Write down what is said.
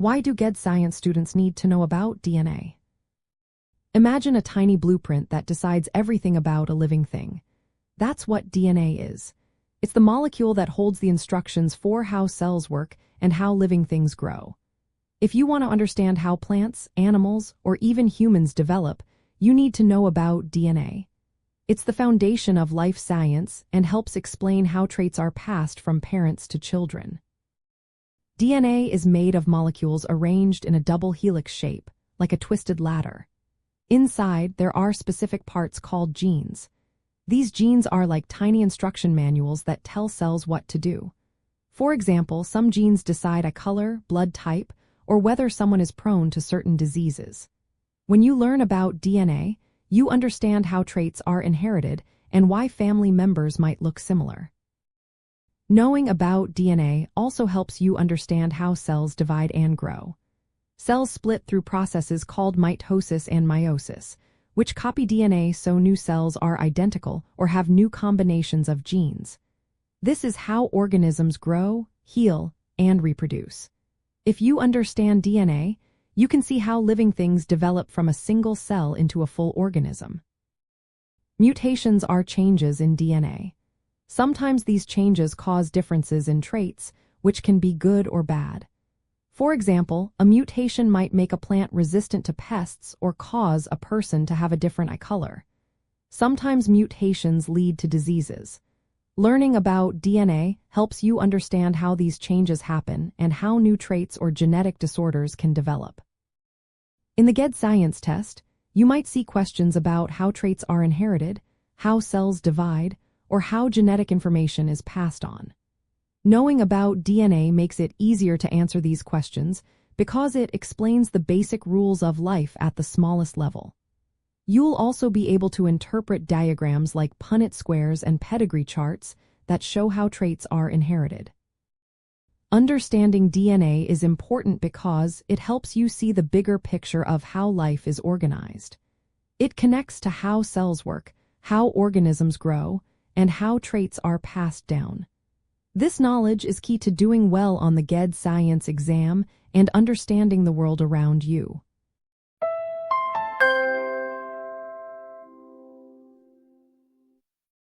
Why do GED science students need to know about DNA? Imagine a tiny blueprint that decides everything about a living thing. That's what DNA is. It's the molecule that holds the instructions for how cells work and how living things grow. If you want to understand how plants, animals, or even humans develop, you need to know about DNA. It's the foundation of life science and helps explain how traits are passed from parents to children. DNA is made of molecules arranged in a double helix shape, like a twisted ladder. Inside, there are specific parts called genes. These genes are like tiny instruction manuals that tell cells what to do. For example, some genes decide a color, blood type, or whether someone is prone to certain diseases. When you learn about DNA, you understand how traits are inherited and why family members might look similar. Knowing about DNA also helps you understand how cells divide and grow. Cells split through processes called mitosis and meiosis, which copy DNA so new cells are identical or have new combinations of genes. This is how organisms grow, heal, and reproduce. If you understand DNA, you can see how living things develop from a single cell into a full organism. Mutations are changes in DNA. Sometimes these changes cause differences in traits, which can be good or bad. For example, a mutation might make a plant resistant to pests or cause a person to have a different eye color. Sometimes mutations lead to diseases. Learning about DNA helps you understand how these changes happen and how new traits or genetic disorders can develop. In the GED science test, you might see questions about how traits are inherited, how cells divide, or how genetic information is passed on. Knowing about DNA makes it easier to answer these questions because it explains the basic rules of life at the smallest level. You'll also be able to interpret diagrams like Punnett squares and pedigree charts that show how traits are inherited. Understanding DNA is important because it helps you see the bigger picture of how life is organized. It connects to how cells work, how organisms grow, and how traits are passed down. This knowledge is key to doing well on the GED science exam and understanding the world around you.